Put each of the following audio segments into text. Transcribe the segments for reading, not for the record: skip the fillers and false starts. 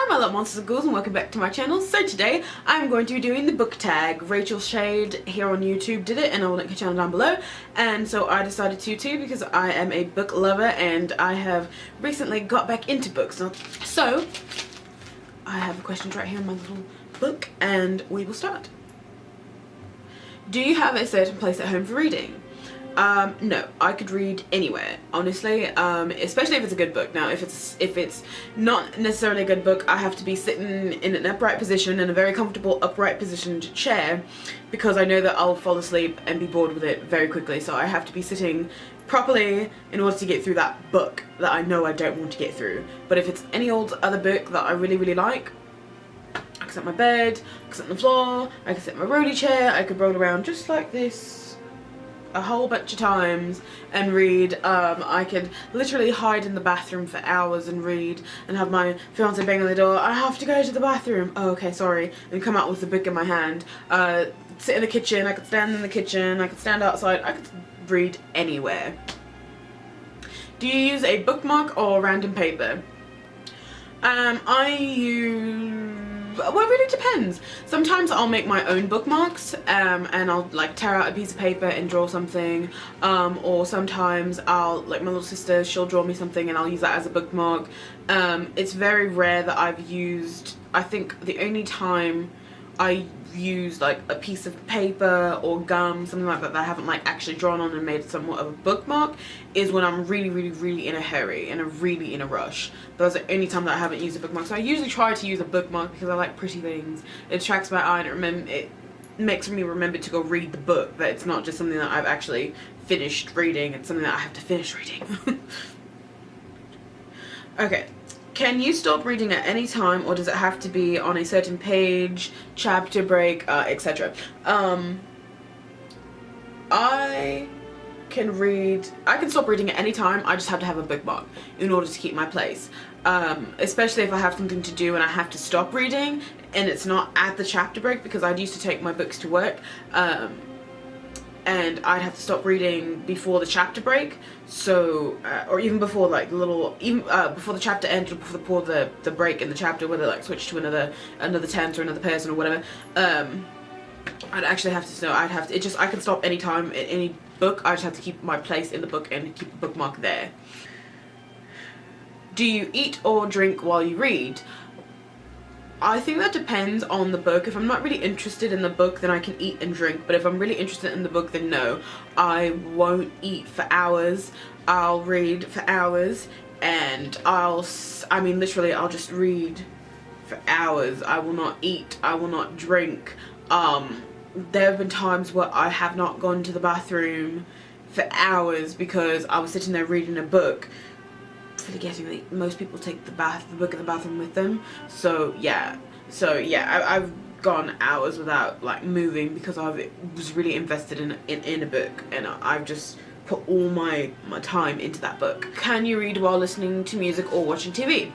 Hi my little Monsters and Ghouls and welcome back to my channel. So today I'm going to be doing the book tag. Rachel Shade here on YouTube did it and I will link her channel down below, and so I decided to too because I am a book lover and I have recently got back into books. So I have a question right here in my little book and we will start. Do you have a certain place at home for reading? No, I could read anywhere, honestly, especially if it's a good book. Now, if it's not necessarily a good book, I have to be sitting in an upright position, in a very comfortable upright positioned chair, because I know that I'll fall asleep and be bored with it very quickly. So I have to be sitting properly in order to get through that book that I know I don't want to get through. But if it's any old other book that I really like, I can sit on my bed, I can sit on the floor, I can sit in my rolly chair, I could roll around just like this a whole bunch of times and read. I could literally hide in the bathroom for hours and read and have my fiance bang on the door, I have to go to the bathroom, oh okay sorry, and come out with the book in my hand. Sit in the kitchen, I could stand in the kitchen, I could stand outside, I could read anywhere. Do you use a bookmark or random paper? I use, well, it really depends. Sometimes I'll make my own bookmarks and I'll like tear out a piece of paper and draw something, or sometimes I'll, like my little sister, she'll draw me something and I'll use that as a bookmark. It's very rare that I've used, I think the only time I used like a piece of paper or gum, something like that, that I haven't like actually drawn on and made somewhat of a bookmark, is when I'm really in a hurry and really in a rush. That's the only time that I haven't used a bookmark. So I usually try to use a bookmark because I like pretty things. It attracts my eye and it makes me remember to go read the book, that it's not just something that I've actually finished reading, it's something that I have to finish reading. Okay. Can you stop reading at any time, or does it have to be on a certain page, chapter break, etc.? I can stop reading at any time, I just have to have a bookmark in order to keep my place. Especially if I have something to do and I have to stop reading and it's not at the chapter break, because I used to take my books to work, and I'd have to stop reading before the chapter break, so or even before like before the chapter ended, or before the break in the chapter, where they like switch to another tense or another person or whatever. I'd actually have to know. I can stop anytime in any book. I just have to keep my place in the book and keep a bookmark there. Do you eat or drink while you read? I think that depends on the book. If I'm not really interested in the book, then I can eat and drink, but if I'm really interested in the book, then no, I won't eat for hours. I'll read for hours, and I mean literally I'll just read for hours. I will not eat, I will not drink. There have been times where I have not gone to the bathroom for hours because I was sitting there reading a book, forgetting that most people take the book in the bathroom with them. So yeah, I've gone hours without like moving because I was really invested in a book, and I've just put all my time into that book. Can you read while listening to music or watching TV?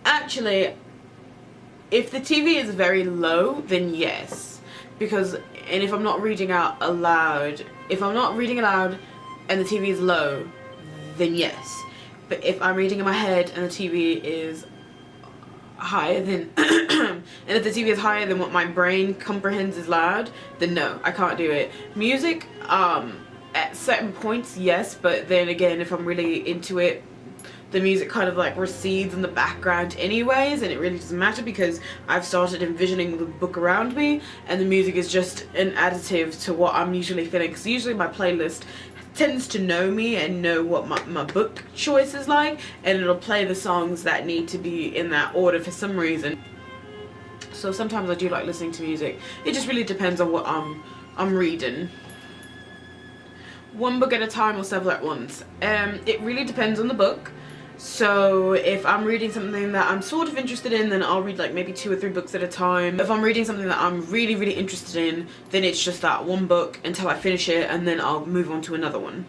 Actually, if the TV is very low, then yes, because if I'm not reading out aloud, and the TV is low, then yes. But if I'm reading in my head and the TV is higher than and if the TV is higher than what my brain comprehends is loud, then no, I can't do it. Music, at certain points, yes, but then again, if I'm really into it, the music kind of like recedes in the background anyways, and it really doesn't matter because I've started envisioning the book around me, and the music is just an additive to what I'm usually feeling, because usually my playlist tends to know me and know what my book choice is like, and it'll play the songs that need to be in that order for some reason. So sometimes I do like listening to music. It just really depends on what I'm reading. One book at a time or several at once? It really depends on the book. So if I'm reading something that I'm sort of interested in, then I'll read like maybe 2 or 3 books at a time. If I'm reading something that I'm really interested in, then it's just that one book until I finish it, and then I'll move on to another one.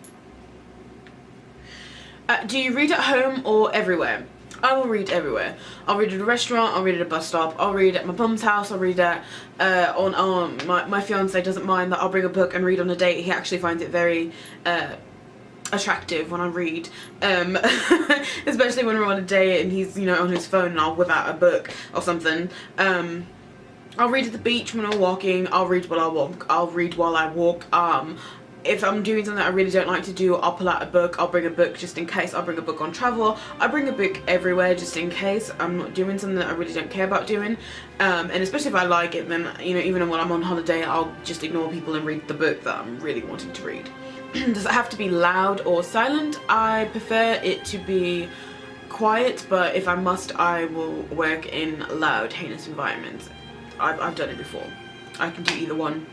Do you read at home or everywhere? I will read everywhere. I'll read at a restaurant, I'll read at a bus stop, I'll read at my mum's house, I'll read at my fiance doesn't mind that I'll bring a book and read on a date. He actually finds it very attractive when I read, especially when we're on a date and he's, you know, on his phone and I'll whip out a book or something. I'll read at the beach when I'm walking, I'll read while I walk, if I'm doing something I really don't like to do, I'll pull out a book, I'll bring a book just in case, I'll bring a book on travel, I bring a book everywhere just in case I'm not doing something that I really don't care about doing, and especially if I like it, then, you know, even when I'm on holiday, I'll just ignore people and read the book that I'm really wanting to read. Does it have to be loud or silent? I prefer it to be quiet, but if I must, I will work in loud, heinous environments. I've done it before. I can do either one.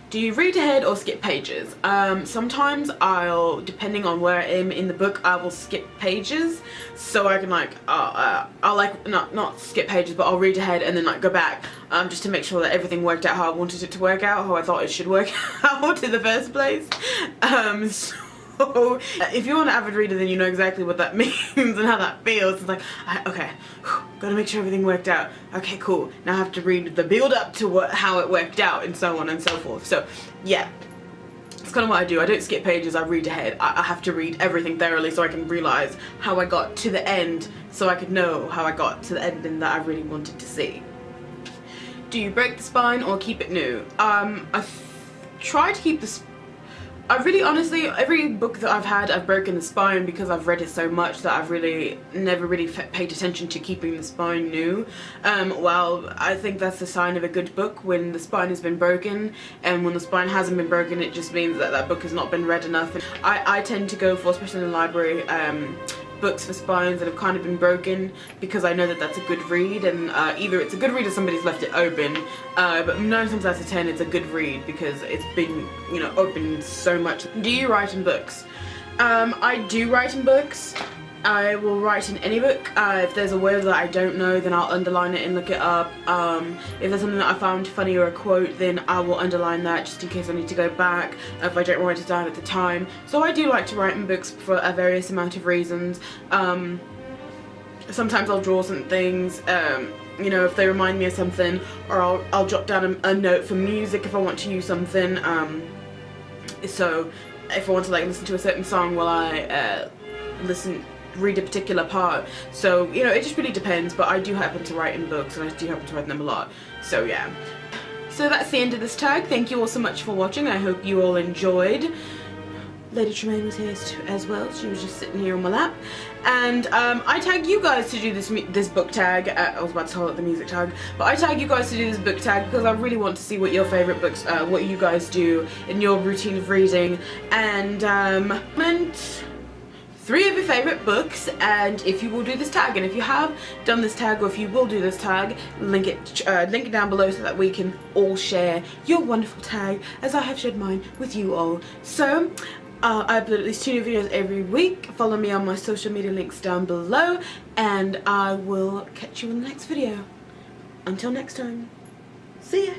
Do you read ahead or skip pages? Sometimes I'll, depending on where I am in the book, I will skip pages so I can like, I'll like, not skip pages, but I'll read ahead and then like go back just to make sure that everything worked out how I wanted it to work out, how I thought it should work out in the first place. So if you're an avid reader, then you know exactly what that means and how that feels. It's like, okay, gotta make sure everything worked out. Okay, cool. Now I have to read the build up to how it worked out and so on and so forth. So yeah, that's kind of what I do. I don't skip pages, I read ahead. I have to read everything thoroughly so I can realize how I got to the end, so I could know how I got to the ending that I really wanted to see. Do you break the spine or keep it new? I try to keep the I really, honestly, every book that I've had, I've broken the spine because I've read it so much that I've really never really paid attention to keeping the spine new. Well, I think that's the sign of a good book, when the spine has been broken, and when the spine hasn't been broken, it just means that that book has not been read enough. And I tend to go for, especially in the library, books for spines that have kind of been broken, because I know that that's a good read, and either it's a good read or somebody's left it open, but 9 times out of 10 it's a good read because it's been, you know, opened so much. Do you write in books? I do write in books. I will write in any book. If there's a word that I don't know, then I'll underline it and look it up. If there's something that I found funny or a quote, then I will underline that just in case I need to go back if I don't write it down at the time. So I do like to write in books for a various amount of reasons. Sometimes I'll draw some things, you know, if they remind me of something, or I'll jot down a note for music if I want to use something. So if I want to like listen to a certain song while I read a particular part. So, you know, it just really depends, but I do happen to write in books, and I do happen to write them a lot. So yeah. So that's the end of this tag. Thank you all so much for watching. I hope you all enjoyed. Lady Tremaine was here as well. She was just sitting here on my lap. And I tagged you guys to do this book tag. I was about to call it the music tag, but I tagged you guys to do this book tag because I really want to see what your favourite books, what you guys do in your routine of reading, and comment 3 of your favourite books, and if you will do this tag, and if you have done this tag, or if you will do this tag, link it down below so that we can all share your wonderful tag as I have shared mine with you all. So I upload at least 2 new videos every week. Follow me on my social media links down below, and I will catch you in the next video. Until next time, see ya!